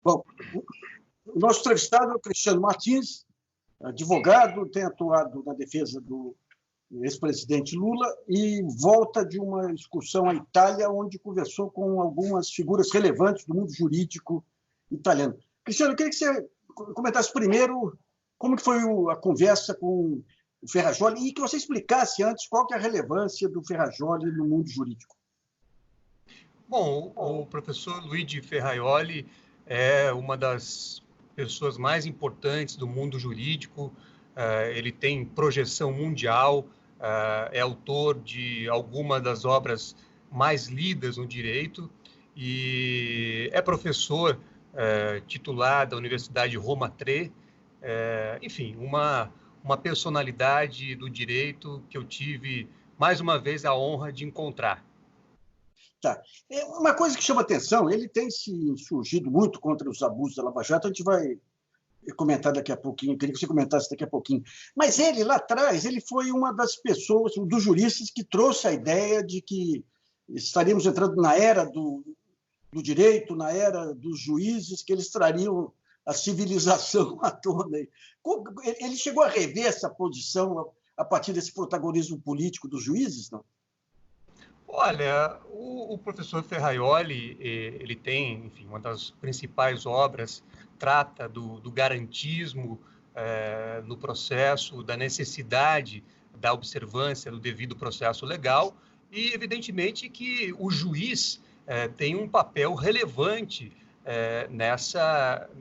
Bom, o nosso entrevistado é o Cristiano Martins, advogado, tem atuado na defesa do ex-presidente Lula e volta de uma excursão à Itália, onde conversou com algumas figuras relevantes do mundo jurídico italiano. Cristiano, eu queria que você comentasse primeiro como que foi a conversa com o Ferrajoli e que você explicasse antes qual que é a relevância do Ferrajoli no mundo jurídico. Bom, o professor Luigi Ferrajoli é uma das pessoas mais importantes do mundo jurídico. Ele tem projeção mundial, é autor de algumas das obras mais lidas no direito e é professor titular da Universidade Roma III. Enfim, uma personalidade do direito que eu tive, mais uma vez, a honra de encontrar. Tá. Uma coisa que chama atenção, ele tem se insurgido muito contra os abusos da Lava Jato, a gente vai comentar daqui a pouquinho, queria que você comentasse daqui a pouquinho. Mas ele, lá atrás, ele foi uma das pessoas, um dos juristas que trouxe a ideia de que estaríamos entrando na era do direito, na era dos juízes, que eles trariam a civilização à tona. Ele chegou a rever essa posição a partir desse protagonismo político dos juízes, não? Olha, o professor Ferrajoli, ele tem, enfim, uma das principais obras, trata do garantismo no processo, da necessidade da observância do devido processo legal e, evidentemente, que o juiz tem um papel relevante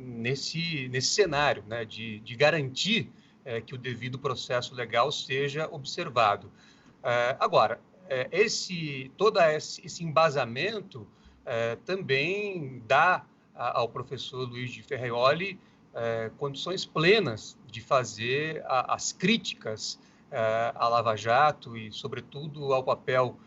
nesse cenário, né, de garantir que o devido processo legal seja observado. Agora, todo esse embasamento também dá ao professor Luigi Ferrajoli condições plenas de fazer as críticas à Lava Jato e, sobretudo, ao papel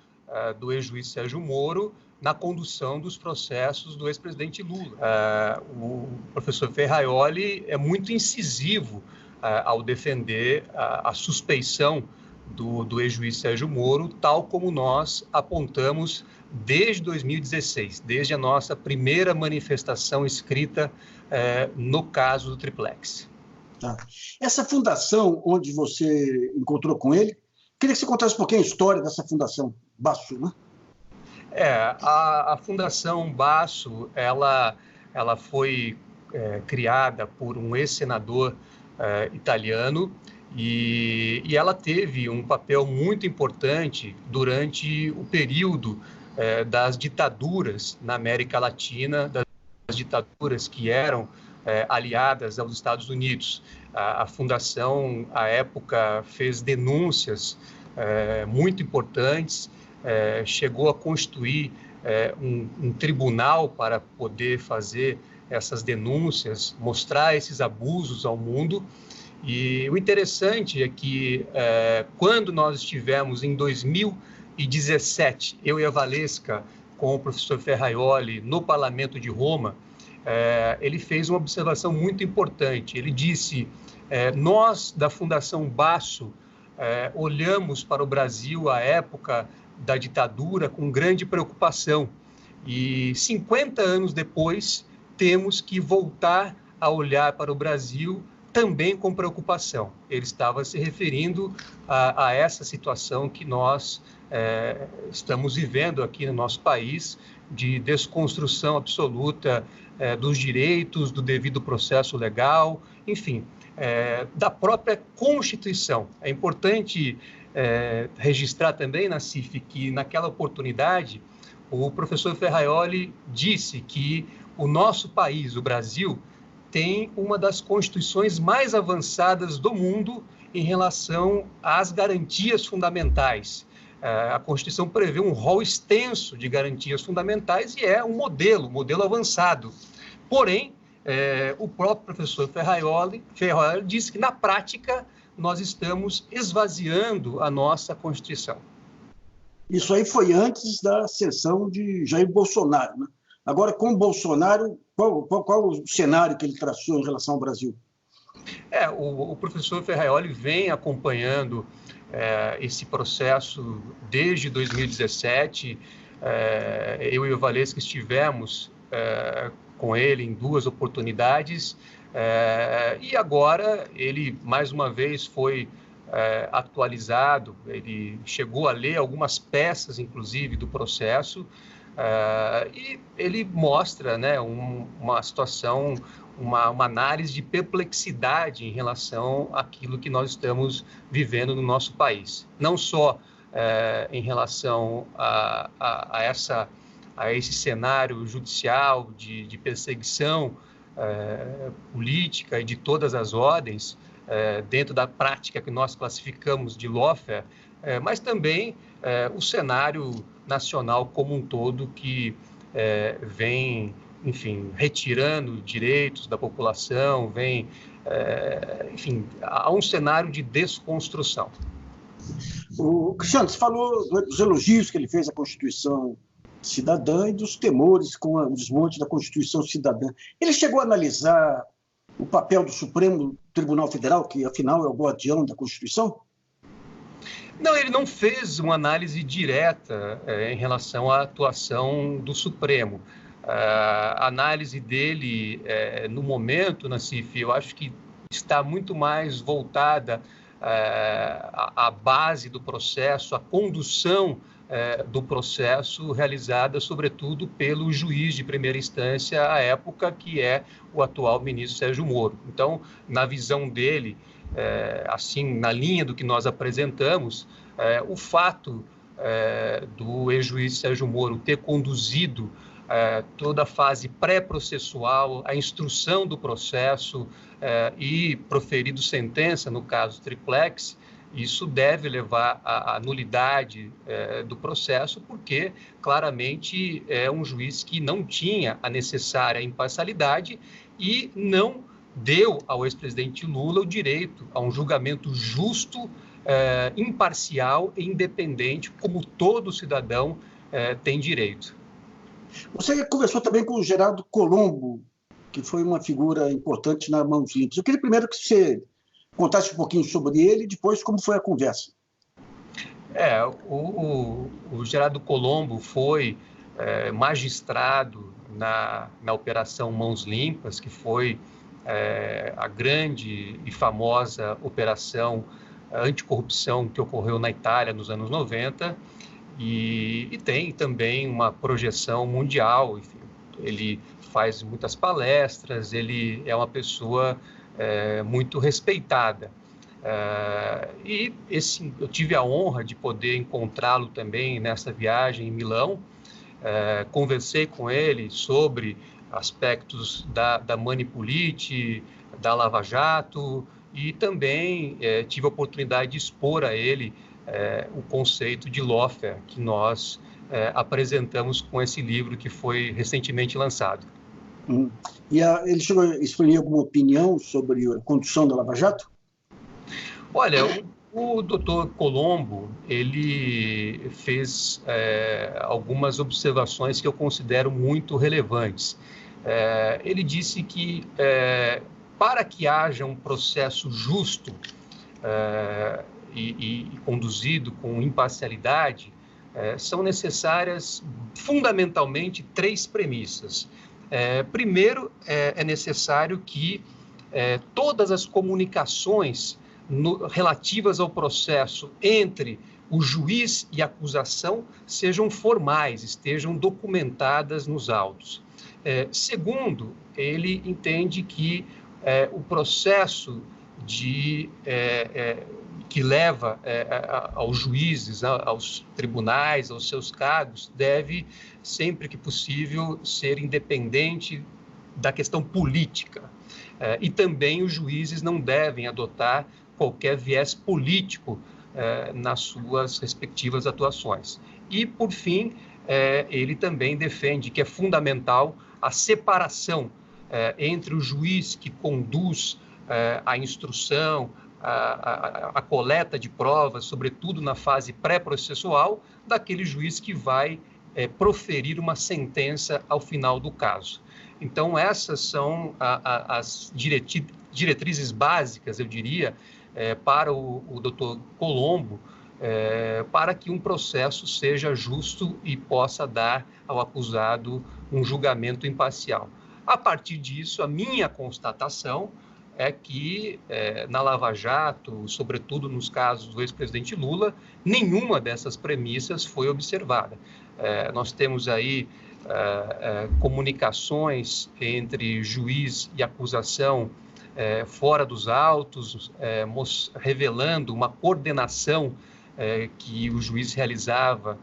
do ex-juiz Sérgio Moro na condução dos processos do ex-presidente Lula. O professor Ferrajoli é muito incisivo ao defender a suspeição do ex-juiz Sérgio Moro, tal como nós apontamos desde 2016, desde a nossa primeira manifestação escrita no caso do Triplex. Tá. Essa fundação onde você encontrou com ele, queria que você contasse um pouquinho a história dessa fundação, Basso, né? A Fundação Basso, ela foi criada por um ex-senador italiano, e ela teve um papel muito importante durante o período das ditaduras na América Latina, das ditaduras que eram aliadas aos Estados Unidos. A Fundação, à época, fez denúncias muito importantes, chegou a constituir um tribunal para poder fazer essas denúncias, mostrar esses abusos ao mundo. E o interessante é que, quando nós estivemos em 2017, eu e a Valesca, com o professor Ferrajoli, no Parlamento de Roma, ele fez uma observação muito importante. Ele disse, nós, da Fundação Basso, olhamos para o Brasil à época da ditadura com grande preocupação. E 50 anos depois, temos que voltar a olhar para o Brasil também com preocupação. Ele estava se referindo a essa situação que nós estamos vivendo aqui no nosso país, de desconstrução absoluta dos direitos, do devido processo legal, enfim, da própria Constituição. É importante registrar também, Nassif, que naquela oportunidade o professor Ferrajoli disse que o nosso país, o Brasil, tem uma das constituições mais avançadas do mundo em relação às garantias fundamentais. A Constituição prevê um rol extenso de garantias fundamentais e é um modelo avançado. Porém, o próprio professor Ferrajoli disse que, na prática, nós estamos esvaziando a nossa Constituição. Isso aí foi antes da ascensão de Jair Bolsonaro, né? Agora, com o Bolsonaro, qual o cenário que ele traçou em relação ao Brasil? O professor Ferrajoli vem acompanhando esse processo desde 2017. Eu e o Valesca estivemos com ele em 2 oportunidades, e agora ele, mais uma vez, foi atualizado, ele chegou a ler algumas peças, inclusive, do processo, e ele mostra, né, uma situação, uma análise de perplexidade em relação àquilo que nós estamos vivendo no nosso país. Não só em relação a esse cenário judicial de perseguição política e de todas as ordens, dentro da prática que nós classificamos de lawfare, mas também o cenário nacional como um todo que vem, enfim, retirando direitos da população, enfim, há um cenário de desconstrução. O Cristiano, você falou dos elogios que ele fez à Constituição Cidadã e dos temores com o desmonte da Constituição Cidadã. Ele chegou a analisar o papel do Supremo Tribunal Federal, que afinal é o guardião da Constituição? Não, ele não fez uma análise direta em relação à atuação do Supremo. A análise dele, no momento, Nassif, eu acho que está muito mais voltada à base do processo, à condução do processo realizada, sobretudo, pelo juiz de primeira instância à época, que é o atual ministro Sérgio Moro. Então, na visão dele, assim, na linha do que nós apresentamos, o fato do ex-juiz Sérgio Moro ter conduzido toda a fase pré-processual, a instrução do processo e proferido sentença, no caso Triplex, isso deve levar à nulidade do processo, porque claramente é um juiz que não tinha a necessária imparcialidade e não deu ao ex-presidente Lula o direito a um julgamento justo, imparcial e independente, como todo cidadão tem direito. Você conversou também com o Geraldo Colombo, que foi uma figura importante na Mãos Limpas. Eu queria primeiro que você contasse um pouquinho sobre ele e depois como foi a conversa. O Geraldo Colombo foi magistrado na Operação Mãos Limpas, que foi a grande e famosa operação anticorrupção que ocorreu na Itália nos anos 90, e tem também uma projeção mundial. Enfim, ele faz muitas palestras, ele é uma pessoa muito respeitada. Eu tive a honra de poder encontrá-lo também nessa viagem em Milão. Conversei com ele sobre aspectos da Manipulite, da Lava Jato, e também tive a oportunidade de expor a ele o conceito de lawfare que nós apresentamos com esse livro que foi recentemente lançado. E ele chegou a exprimir alguma opinião sobre a condução da Lava Jato? Olha, o doutor Colombo, ele fez algumas observações que eu considero muito relevantes. Ele disse que para que haja um processo justo e conduzido com imparcialidade, são necessárias fundamentalmente 3 premissas. Primeiro, é necessário que todas as comunicações relativas ao processo entre o juiz e a acusação sejam formais, estejam documentadas nos autos. Segundo, ele entende que o processo que leva aos juízes, aos tribunais, aos seus cargos, deve, sempre que possível, ser independente da questão política. E também os juízes não devem adotar qualquer viés político nas suas respectivas atuações. E, por fim, ele também defende que é fundamental a separação entre o juiz que conduz a instrução, a coleta de provas, sobretudo na fase pré-processual, daquele juiz que vai proferir uma sentença ao final do caso. Então, essas são as diretrizes básicas, eu diria, para o doutor Colombo, para que um processo seja justo e possa dar ao acusado um julgamento imparcial. A partir disso, a minha constatação é que, na Lava Jato, sobretudo nos casos do ex-presidente Lula, nenhuma dessas premissas foi observada. Nós temos aí comunicações entre juiz e acusação fora dos autos, revelando uma coordenação que o juiz realizava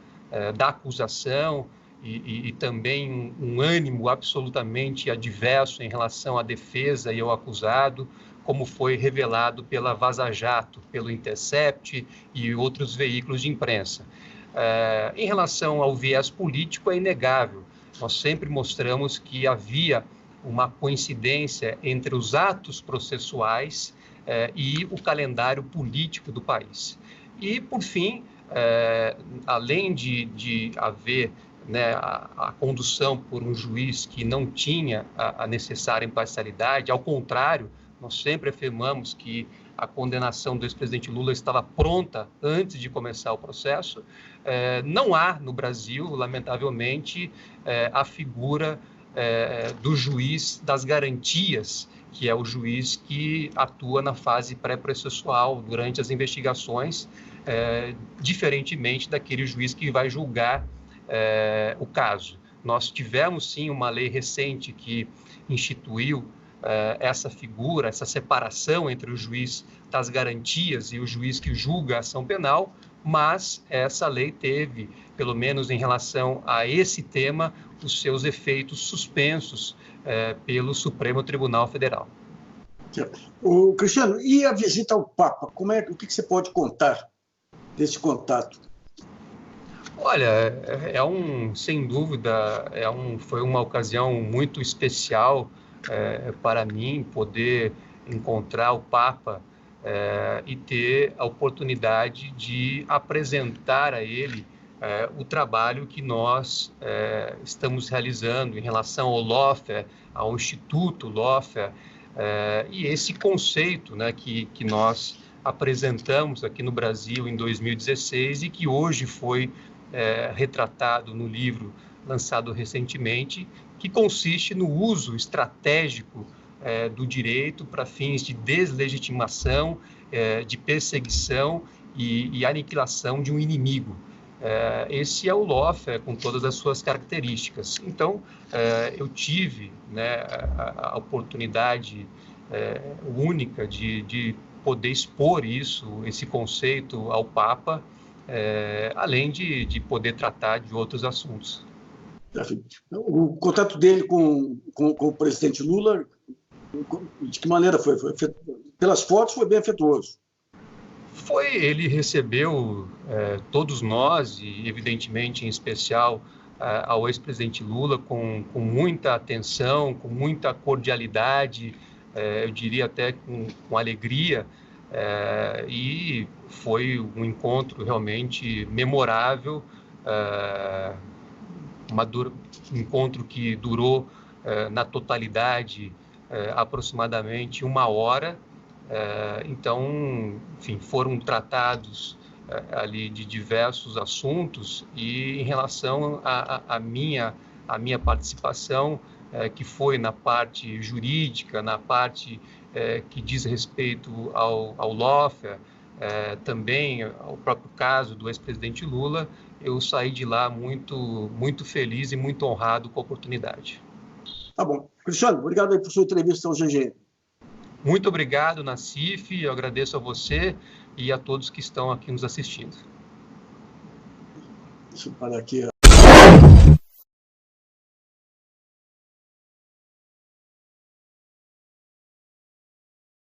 da acusação e também um ânimo absolutamente adverso em relação à defesa e ao acusado, como foi revelado pela Vaza Jato, pelo Intercept e outros veículos de imprensa. Em relação ao viés político, é inegável. Nós sempre mostramos que havia uma coincidência entre os atos processuais e o calendário político do país. E, por fim, além de haver a condução por um juiz que não tinha a necessária imparcialidade, ao contrário, nós sempre afirmamos que a condenação do ex-presidente Lula estava pronta antes de começar o processo. Não há no Brasil, lamentavelmente, a figura do juiz das garantias, que é o juiz que atua na fase pré-processual durante as investigações, diferentemente daquele juiz que vai julgar o caso. Nós tivemos, sim, uma lei recente que instituiu essa figura, essa separação entre o juiz das garantias e o juiz que julga a ação penal, mas essa lei teve, pelo menos em relação a esse tema, os seus efeitos suspensos pelo Supremo Tribunal Federal. Cristiano, e a visita ao Papa? O que você pode contar desse contato? Olha, sem dúvida, foi uma ocasião muito especial para mim poder encontrar o Papa e ter a oportunidade de apresentar a ele o trabalho que nós estamos realizando em relação ao Lawfare, ao Instituto Lawfare, e esse conceito que nós apresentamos aqui no Brasil em 2016 e que hoje foi retratado no livro lançado recentemente, que consiste no uso estratégico do direito para fins de deslegitimação, de perseguição e aniquilação de um inimigo. Esse é o Lawfare com todas as suas características. Então, eu tive a oportunidade única de poder expor esse conceito ao Papa, além de poder tratar de outros assuntos. O contato dele com o presidente Lula, de que maneira foi? Pelas fotos foi bem afetuoso. Ele recebeu todos nós, e evidentemente em especial ao ex-presidente Lula, com muita atenção, com muita cordialidade, eu diria até com alegria, e foi um encontro realmente memorável, um encontro que durou na totalidade aproximadamente 1 hora. Então, enfim, foram tratados ali de diversos assuntos, e em relação à minha participação, que foi na parte jurídica, na parte que diz respeito ao Lawfare, também ao próprio caso do ex-presidente Lula, eu saí de lá muito feliz e muito honrado com a oportunidade. Tá bom. Cristiano, obrigado aí por sua entrevista ao GG. Muito obrigado, Nassif. Eu agradeço a você e a todos que estão aqui nos assistindo. Deixa eu parar aqui.